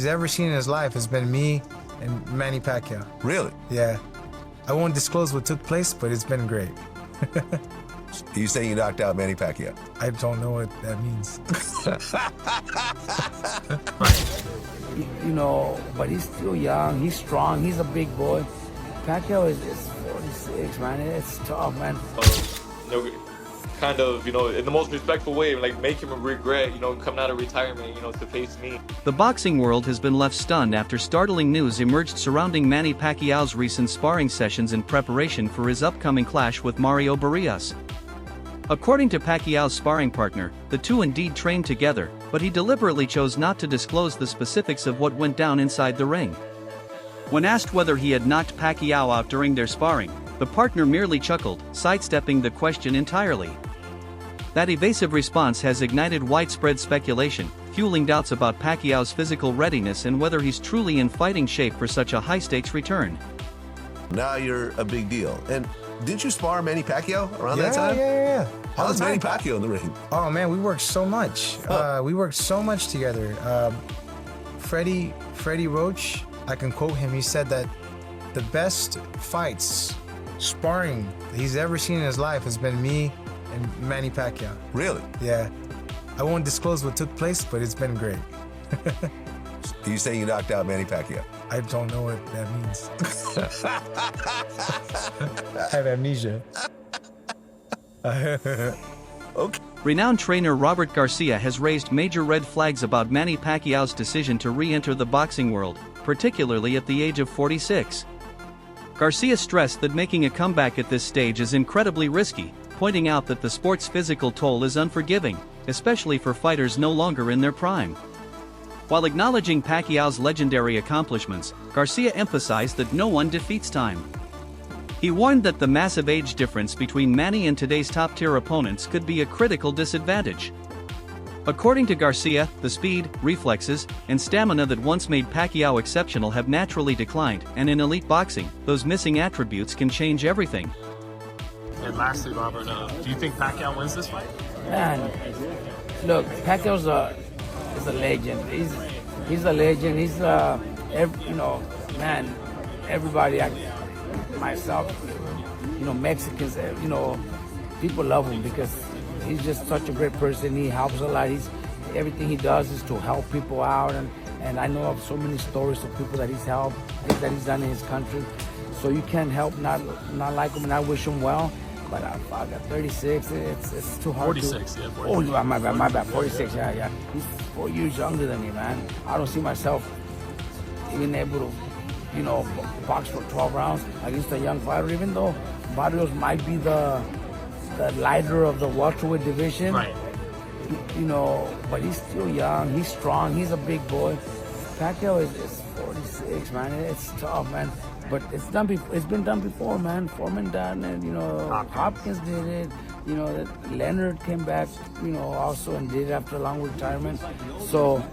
he's ever seen in his life has been me and Manny Pacquiao. Really? Yeah. I won't disclose what took place, but it's been great. You saying you knocked out Manny Pacquiao? I don't know what that means. You know, but he's still young. He's strong. He's a big boy. Pacquiao is 46, man. It's tough, man. Kind of, in the most respectful way, like make him regret, coming out of retirement, to face me. The boxing world has been left stunned after startling news emerged surrounding Manny Pacquiao's recent sparring sessions in preparation for his upcoming clash with Mario Barrios. According to Pacquiao's sparring partner, the two indeed trained together, but he deliberately chose not to disclose the specifics of what went down inside the ring. When asked whether he had knocked Pacquiao out during their sparring, the partner merely chuckled, sidestepping the question entirely. That evasive response has ignited widespread speculation, fueling doubts about Pacquiao's physical readiness and whether he's truly in fighting shape for such a high-stakes return. Now you're a big deal. And didn't you spar Manny Pacquiao around that time? Yeah. How was Manny Pacquiao in the ring? Oh man, we worked so much. We worked so much together. Freddie Roach, I can quote him. He said that the best fights, sparring he's ever seen in his life has been me and Manny Pacquiao. Really? Yeah. I won't disclose what took place, but it's been great. You saying you knocked out Manny Pacquiao? I don't know what that means. I have amnesia. Okay. Renowned trainer Robert Garcia has raised major red flags about Manny Pacquiao's decision to re-enter the boxing world, particularly at the age of 46. Garcia stressed that making a comeback at this stage is incredibly risky, pointing out that the sport's physical toll is unforgiving, especially for fighters no longer in their prime. While acknowledging Pacquiao's legendary accomplishments, Garcia emphasized that no one defeats time. He warned that the massive age difference between Manny and today's top-tier opponents could be a critical disadvantage. According to Garcia, the speed, reflexes, and stamina that once made Pacquiao exceptional have naturally declined, and in elite boxing, those missing attributes can change everything. And lastly, Robert, do you think Pacquiao wins this fight? Man, look, Pacquiao's a legend. He's a legend. He's man, everybody, myself, Mexicans, people love him because he's just such a great person. He helps a lot. Everything he does is to help people out, and I know of so many stories of people that he's helped, things that he's done in his country. So you can't help not like him, and I wish him well. But I got 36. It's too hard. 46, yeah. 46. Oh, my bad. 46. Yeah. He's 4 years younger than me, man. I don't see myself even able to, box for 12 rounds against a young fighter. Even though Barrios might be the lighter of the welterweight division, right? But he's still young. He's strong. He's a big boy. Pacquiao is 46, man. It's tough, man. But it's done. It's been done before, man. Foreman done it. Hopkins did it. Leonard came back. Also and did it after a long retirement. So,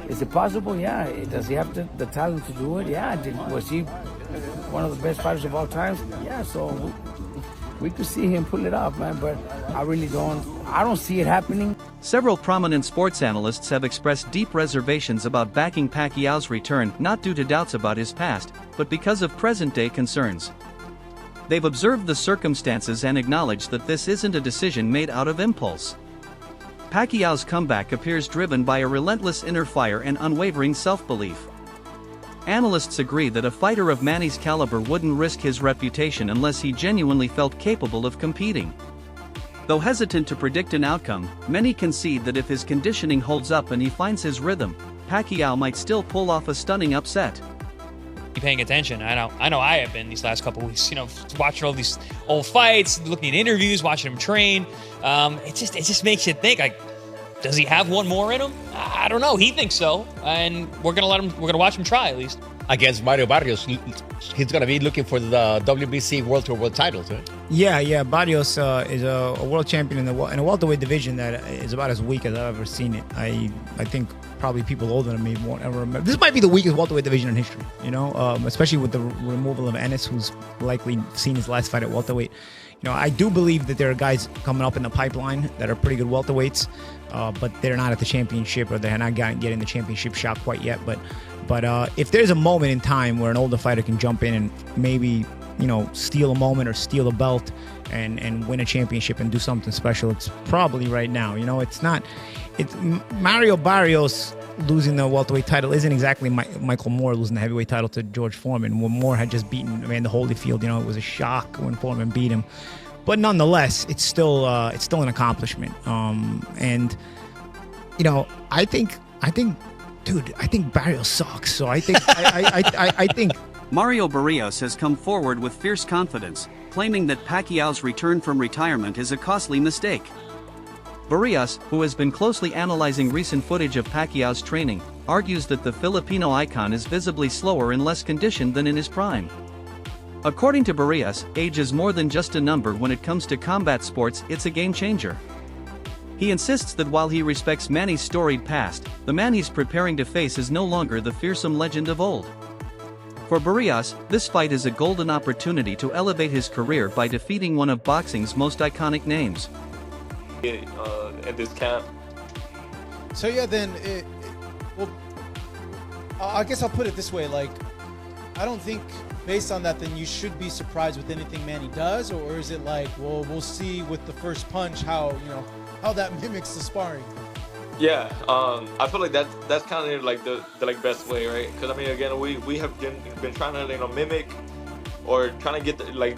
is it possible? Yeah. Does he have the talent to do it? Yeah. Was he one of the best fighters of all time? Yeah. So we could see him pull it off, man. But I really don't. I don't see it happening. Several prominent sports analysts have expressed deep reservations about backing Pacquiao's return, not due to doubts about his past, but because of present-day concerns. They've observed the circumstances and acknowledged that this isn't a decision made out of impulse. Pacquiao's comeback appears driven by a relentless inner fire and unwavering self-belief. Analysts agree that a fighter of Manny's caliber wouldn't risk his reputation unless he genuinely felt capable of competing. Though hesitant to predict an outcome, many concede that if his conditioning holds up and he finds his rhythm, Pacquiao might still pull off a stunning upset. Paying attention. I know I have been these last couple of weeks, watching all these old fights, looking at interviews, watching him train. It just makes you think, like, does he have one more in him? I don't know. He thinks so, and we're gonna watch him try at least. Against Mario Barrios, he's gonna be looking for the WBC World titles, right? Yeah. Barrios is a world champion in a welterweight division that is about as weak as I've ever seen it. I think probably people older than me won't ever remember. This might be the weakest welterweight division in history, especially with the removal of Ennis, who's likely seen his last fight at welterweight. I do believe that there are guys coming up in the pipeline that are pretty good welterweights, but they're not at the championship, or they're not getting the championship shot quite yet. But if there's a moment in time where an older fighter can jump in and maybe steal a moment or steal a belt and win a championship and do something special, it's probably right now. It's Mario Barrios losing the welterweight title isn't exactly Michael Moore losing the heavyweight title to George Foreman, when Moore had just beaten Evander Holyfield. It was a shock when Foreman beat him, but nonetheless, it's still an accomplishment. And I think Barrios sucks. So I think I think Mario Barrios has come forward with fierce confidence, claiming that Pacquiao's return from retirement is a costly mistake. Barrios, who has been closely analyzing recent footage of Pacquiao's training, argues that the Filipino icon is visibly slower and less conditioned than in his prime. According to Barrios, age is more than just a number when it comes to combat sports, it's a game changer. He insists that while he respects Manny's storied past, the man he's preparing to face is no longer the fearsome legend of old. For Barrios, this fight is a golden opportunity to elevate his career by defeating one of boxing's most iconic names. At this camp. So yeah, then I guess I'll put it this way: like, I don't think based on that, then you should be surprised with anything Manny does, or is it like, well, we'll see with the first punch how that mimics the sparring? Yeah, I feel like that's kind of like the best way, right? Because I mean, again, we have been trying to mimic or trying to get the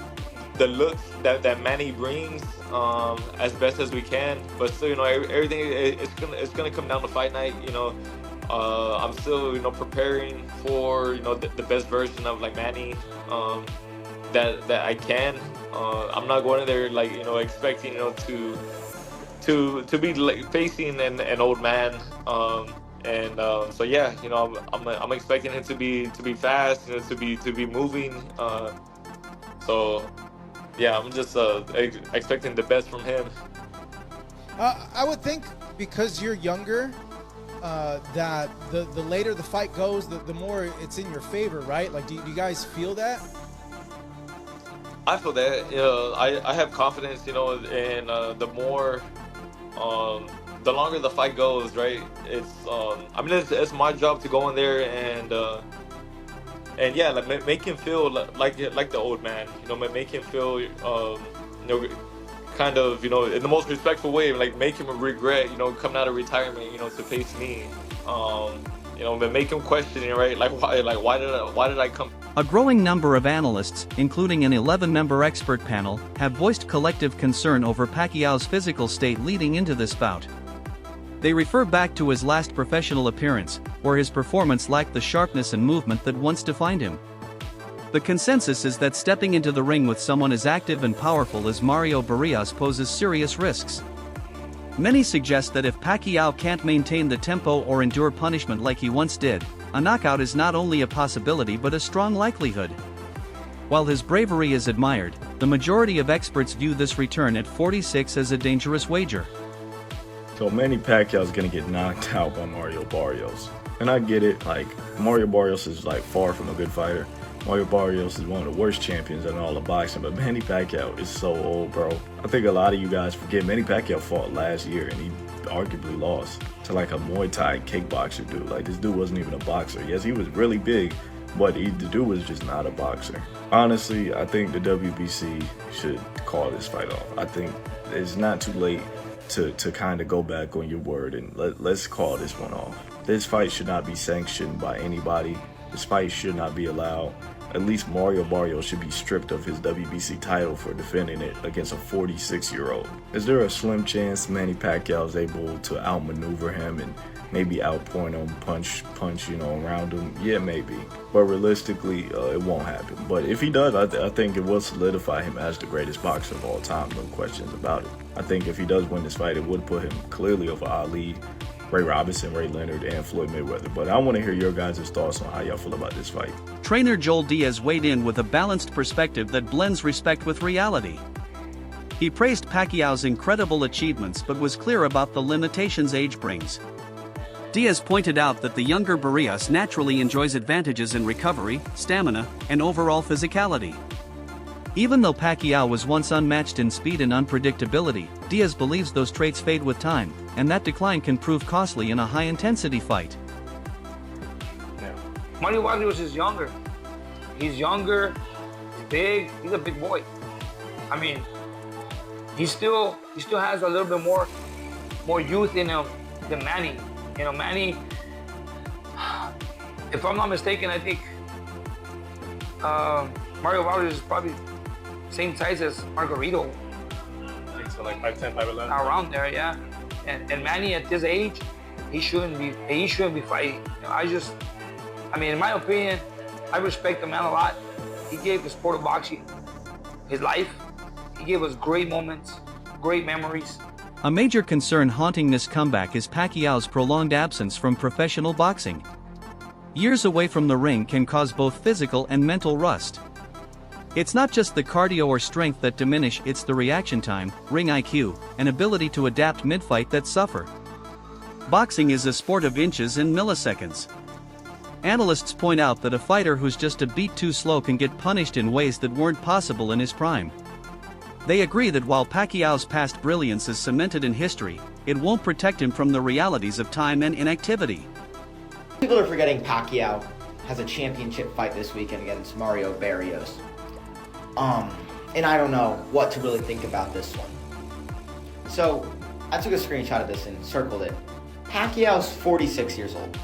looks that Manny brings as best as we can, but still, everything it's gonna come down to fight night. I'm still preparing for the best version of Manny that I can. I'm not going in there expecting to be facing an old man. So yeah, I'm expecting him to be fast, to be moving. So yeah, I'm just expecting the best from him. I would think because you're younger, that the later the fight goes, the more it's in your favor, right? Like, do you guys feel that? I feel that. I have confidence, and the more, the longer the fight goes, right? It's my job to go in there and yeah, make him feel like the old man. Make him feel kind of in the most respectful way. Make him regret coming out of retirement to face me. But make him question it, right? Why did I come? A growing number of analysts, including an 11-member expert panel, have voiced collective concern over Pacquiao's physical state leading into this bout. They refer back to his last professional appearance, where his performance lacked the sharpness and movement that once defined him. The consensus is that stepping into the ring with someone as active and powerful as Mario Barrios poses serious risks. Many suggest that if Pacquiao can't maintain the tempo or endure punishment like he once did, a knockout is not only a possibility but a strong likelihood. While his bravery is admired, the majority of experts view this return at 46 as a dangerous wager. So Manny Pacquiao is going to get knocked out by Mario Barrios. And I get it, Mario Barrios is far from a good fighter. Mario Barrios is one of the worst champions in all of boxing, but Manny Pacquiao is so old, bro. I think a lot of you guys forget Manny Pacquiao fought last year and he arguably lost to a Muay Thai kickboxer dude. This dude wasn't even a boxer. Yes, he was really big, but the dude was just not a boxer. Honestly, I think the WBC should call this fight off. I think it's not too late to kind of go back on your word and let's call this one off. This fight should not be sanctioned by anybody. This fight should not be allowed. At least Mario Barrios should be stripped of his WBC title for defending it against a 46-year-old. Is there a slim chance Manny Pacquiao is able to outmaneuver him and maybe outpoint him, punch, around him? Yeah, maybe. But realistically, it won't happen. But if he does, I think it will solidify him as the greatest boxer of all time, no questions about it. I think if he does win this fight, it would put him clearly over Ali, Ray Robinson, Ray Leonard, and Floyd Mayweather. But I want to hear your guys' thoughts on how y'all feel about this fight. Trainer Joel Diaz weighed in with a balanced perspective that blends respect with reality. He praised Pacquiao's incredible achievements but was clear about the limitations age brings. Diaz pointed out that the younger Barrios naturally enjoys advantages in recovery, stamina, and overall physicality. Even though Pacquiao was once unmatched in speed and unpredictability, Diaz believes those traits fade with time, and that decline can prove costly in a high-intensity fight. Mario Barrios is younger. He's younger, he's big, he's a big boy. I mean, he still has a little bit more youth in him than Manny. You know, Manny, if I'm not mistaken, I think Mario Barrios is probably same size as Margarito. I think so, like 5'10", 5'11". Around there, yeah. And Manny at this age, he shouldn't be fighting. You know, I mean, in my opinion, I respect the man a lot. He gave the sport of boxing his life. He gave us great moments, great memories. A major concern haunting this comeback is Pacquiao's prolonged absence from professional boxing. Years away from the ring can cause both physical and mental rust. It's not just the cardio or strength that diminish, it's the reaction time, ring IQ, and ability to adapt mid-fight that suffer. Boxing is a sport of inches and milliseconds. Analysts point out that a fighter who's just a beat too slow can get punished in ways that weren't possible in his prime. They agree that while Pacquiao's past brilliance is cemented in history, it won't protect him from the realities of time and inactivity. People are forgetting Pacquiao has a championship fight this weekend against Mario Barrios. And I don't know what to really think about this one. So, I took a screenshot of this and circled it. Pacquiao's 46 years old.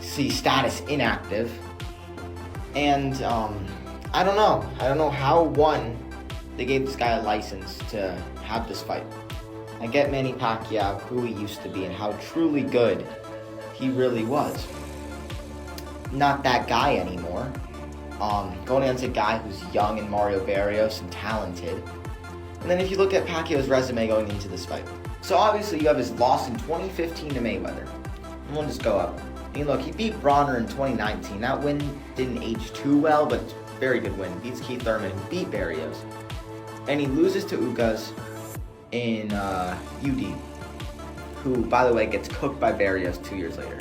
See status inactive. And, I don't know how, one, they gave this guy a license to have this fight. I get Manny Pacquiao, who he used to be, and how truly good he really was. Not that guy anymore. Going against a guy who's young and Mario Barrios and talented. And then if you look at Pacquiao's resume going into this fight. So obviously you have his loss in 2015 to Mayweather. And we'll just go up. And look, he beat Bronner in 2019. That win didn't age too well, but very good win. Beats Keith Thurman and beat Barrios. And he loses to Ugas in UD, who, by the way, gets cooked by Barrios 2 years later.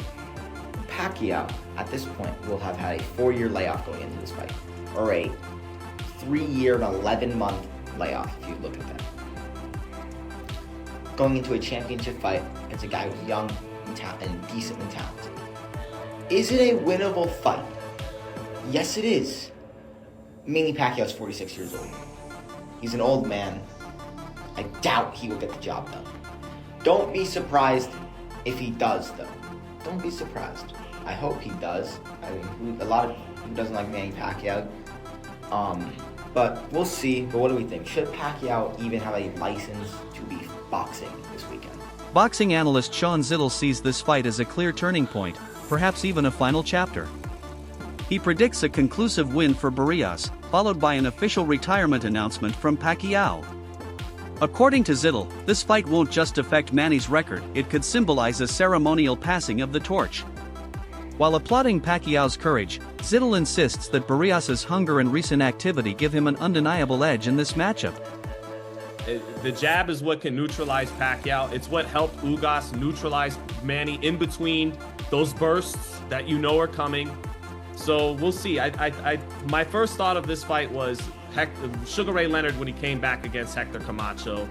Pacquiao, at this point, will have had a 4-year layoff going into this fight, or a 3-year and 11-month layoff, if you look at that. Going into a championship fight against a guy who's young and decently talented. Is it a winnable fight? Yes, it is. Manny Pacquiao's 46 years old. He's an old man. I doubt he will get the job done. Don't be surprised if he does, though. Don't be surprised. I hope he does. I mean, a lot of who doesn't like Manny Pacquiao. But we'll see. But what do we think? Should Pacquiao even have a license to be boxing this weekend? Boxing analyst Sean Zittel sees this fight as a clear turning point, perhaps even a final chapter. He predicts a conclusive win for Barrios, followed by an official retirement announcement from Pacquiao. According to Zittel, this fight won't just affect Manny's record, it could symbolize a ceremonial passing of the torch. While applauding Pacquiao's courage, Zittel insists that Barrios' hunger and recent activity give him an undeniable edge in this matchup. The jab is what can neutralize Pacquiao. It's what helped Ugas neutralize Manny in between those bursts that you know are coming. So we'll see. My first thought of this fight was Sugar Ray Leonard when he came back against Hector Camacho.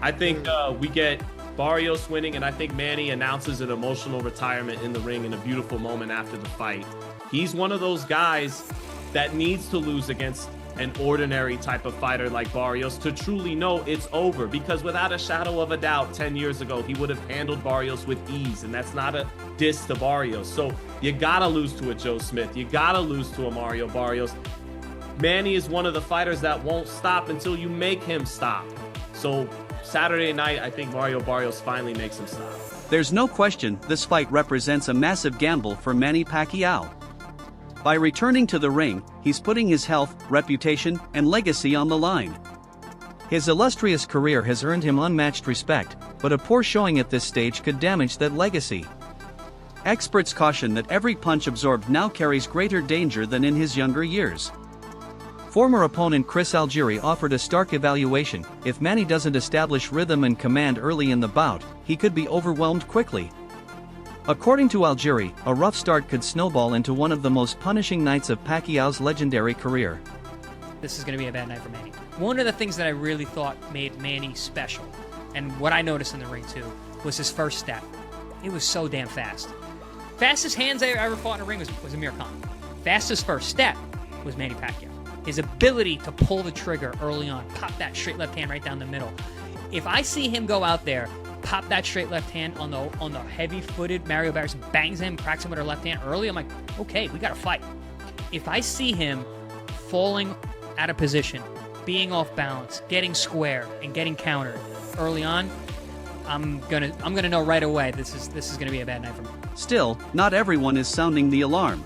I think we get Barrios winning, and I think Manny announces an emotional retirement in the ring in a beautiful moment after the fight. He's one of those guys that needs to lose against an ordinary type of fighter like Barrios to truly know it's over, because without a shadow of a doubt 10 years ago he would have handled Barrios with ease, and that's not a diss to Barrios. So you gotta lose to a Joe Smith, you gotta lose to a Mario Barrios. Manny is one of the fighters that won't stop until you make him stop. So Saturday night, I think Mario Barrios finally makes him stop. There's no question this fight represents a massive gamble for Manny Pacquiao. By returning to the ring, he's putting his health, reputation, and legacy on the line. His illustrious career has earned him unmatched respect, but a poor showing at this stage could damage that legacy. Experts caution that every punch absorbed now carries greater danger than in his younger years. Former opponent Chris Algieri offered a stark evaluation: if Manny doesn't establish rhythm and command early in the bout, he could be overwhelmed quickly. According to Algieri, a rough start could snowball into one of the most punishing nights of Pacquiao's legendary career. This is going to be a bad night for Manny. One of the things that I really thought made Manny special, and what I noticed in the ring too, was his first step. It was so damn fast. Fastest hands I ever fought in a ring was Amir Khan. Fastest first step was Manny Pacquiao. His ability to pull the trigger early on, pop that straight left hand right down the middle. If I see him go out there, pop that straight left hand on the heavy-footed Mario Barrios, bangs him, cracks him with her left hand early, I'm like, okay, we got to fight. If I see him falling out of position, being off balance, getting square, and getting countered early on, I'm gonna know right away this is gonna be a bad night for me. Still, not everyone is sounding the alarm.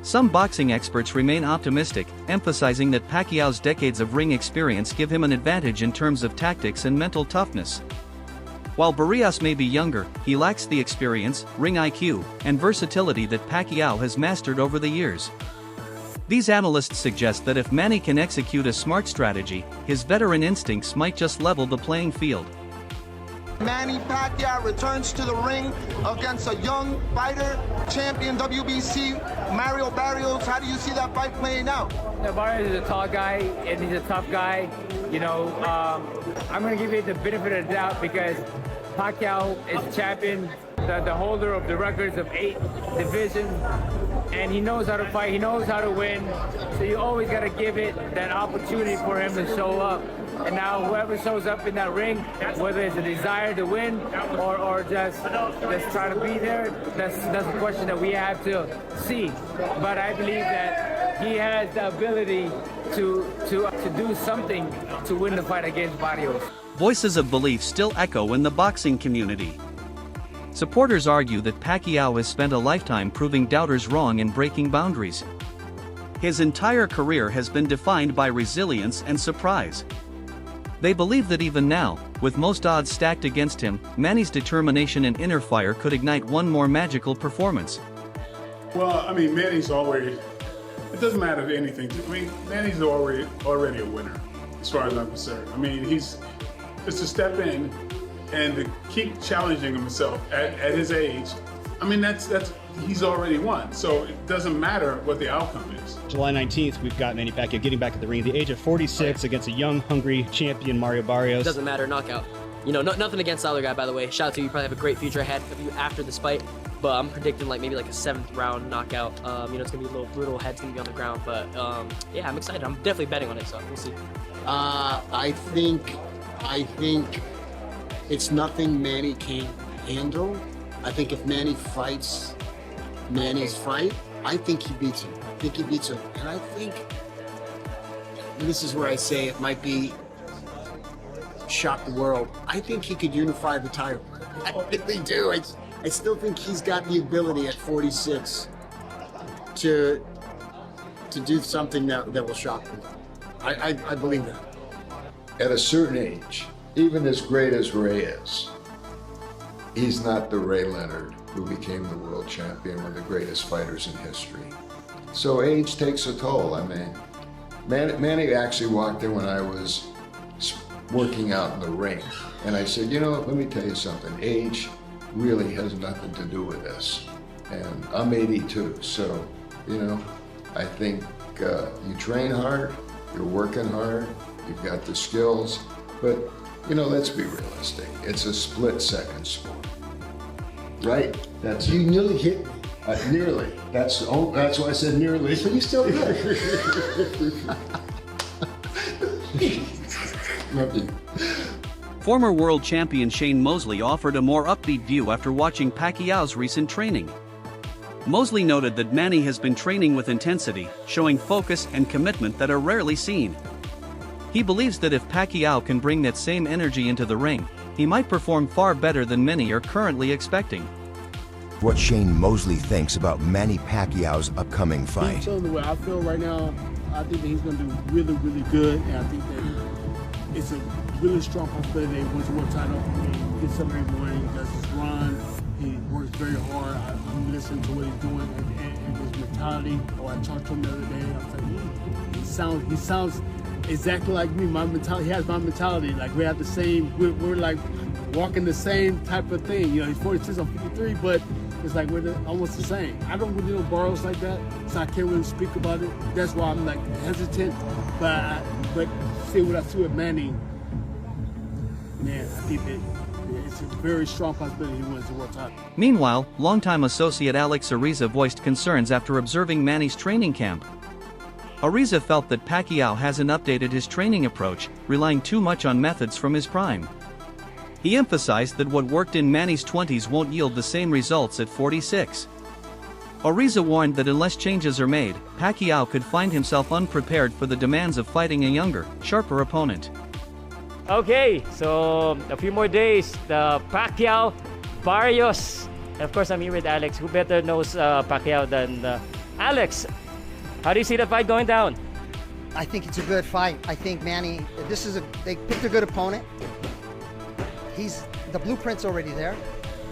Some boxing experts remain optimistic, emphasizing that Pacquiao's decades of ring experience give him an advantage in terms of tactics and mental toughness. While Barrios may be younger, he lacks the experience, ring IQ, and versatility that Pacquiao has mastered over the years. These analysts suggest that if Manny can execute a smart strategy, his veteran instincts might just level the playing field. Manny Pacquiao returns to the ring against a young fighter, champion WBC, Mario Barrios. How do you see that fight playing out? Barrios is a tall guy, and he's a tough guy. You know, I'm going to give you the benefit of the doubt because Pacquiao is champion, the holder of the records of 8 divisions, and he knows how to fight, he knows how to win, so you always got to give it that opportunity for him to show up. And now whoever shows up in that ring, whether it's a desire to win or just try to be there, that's a question that we have to see. But I believe that he has the ability to do something to win the fight against Barrios. Voices of belief still echo in the boxing community. Supporters argue that Pacquiao has spent a lifetime proving doubters wrong and breaking boundaries. His entire career has been defined by resilience and surprise. They believe that even now, with most odds stacked against him, Manny's determination and inner fire could ignite one more magical performance. Well, I mean, Manny's already, it doesn't matter anything. I mean, Manny's already a winner, as far as I'm concerned. I mean, he's just to step in and to keep challenging himself at his age. I mean, he's already won, so it doesn't matter what the outcome is. July 19th, we've got Manny Pacquiao getting back at the ring at the age of 46 against a young, hungry champion, Mario Barrios. Doesn't matter, knockout. You know, nothing against the other guy, by the way. Shout out to you, probably have a great future ahead of you after this fight. But I'm predicting maybe a 7th round knockout. You know, it's gonna be a little brutal, head's gonna be on the ground. But yeah, I'm excited. I'm definitely betting on it, so we'll see. I think it's nothing Manny can't handle. I think if Manny fights Manny's fight, I think he beats him. And I think, and this is where I say it might be shock the world, I think he could unify the title. I really do. I still think he's got the ability at 46 to do something that will shock them. I believe that. At a certain age, even as great as Ray is, he's not the Ray Leonard who became the world champion, one of the greatest fighters in history. So age takes a toll. I mean, Manny actually walked in when I was working out in the ring. And I said, you know, let me tell you something. Age really has nothing to do with this. And I'm 82, so, you know, I think you train hard, you're working hard, you've got the skills, but, you know, let's be realistic. It's a split-second sport. Right? That's you nearly hit me. Nearly. That's why I said nearly. But you still good. Former world champion Shane Mosley offered a more upbeat view after watching Pacquiao's recent training. Mosley noted that Manny has been training with intensity, showing focus and commitment that are rarely seen. He believes that if Pacquiao can bring that same energy into the ring, he might perform far better than many are currently expecting. What Shane Mosley thinks about Manny Pacquiao's upcoming fight. So the way I feel right now, I think that he's going to do really, really good, and I think that it's a really strong possibility that he wins the world title. He gets up every morning, does his run, he works very hard. I'm listening to what he's doing and his mentality. I talked to him the other day. I was like, he sounds exactly like me. My mentality, he has my mentality. Like we have the same. We're like walking the same type of thing. You know, he's 46, I'm 53, but it's like we're almost the same. I don't really know Barrios like that, so I can't really speak about it. That's why I'm like hesitant. But see what I see with Manny, man, I think that it's a very strong possibility he wins the world title. Meanwhile, longtime associate Alex Ariza voiced concerns after observing Manny's training camp. Ariza felt that Pacquiao hasn't updated his training approach, relying too much on methods from his prime. He emphasized that what worked in Manny's 20s won't yield the same results at 46. Ariza warned that unless changes are made, Pacquiao could find himself unprepared for the demands of fighting a younger, sharper opponent. Okay, so a few more days, the Pacquiao Barrios. Of course, I'm here with Alex. Who better knows Pacquiao than Alex? How do you see the fight going down? I think it's a good fight. I think Manny, they picked a good opponent. The blueprint's already there.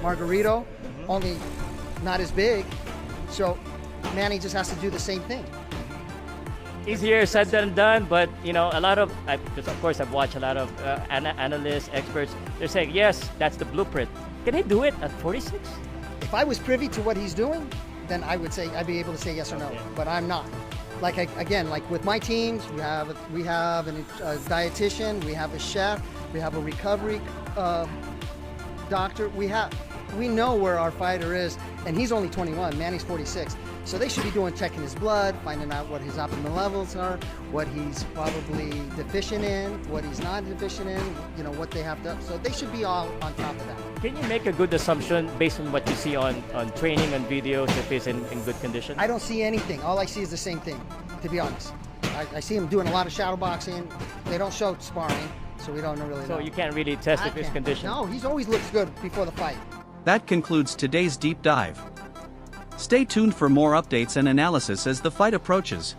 Margarito, only not as big. So Manny just has to do the same thing. Easier said than done, but you know, because of course I've watched a lot of analysts, experts. They're saying, yes, that's the blueprint. Can he do it at 46? If I was privy to what he's doing, then I'd be able to say yes or no, but I'm not. Like like with my teams, we have a dietitian, we have a chef, we have a recovery doctor. We know where our fighter is, and he's only 21. Manny's 46, so they should be checking his blood, finding out what his optimal levels are, what he's probably deficient in, what he's not deficient in. You know what they have to. So they should be all on top of that. Can you make a good assumption based on what you see on training and videos if he's in good condition? I don't see anything. All I see is the same thing, to be honest. I see him doing a lot of shadow boxing. They don't show sparring, so we don't really know. So you can't really test if his condition? No, he's always looks good before the fight. That concludes today's deep dive. Stay tuned for more updates and analysis as the fight approaches.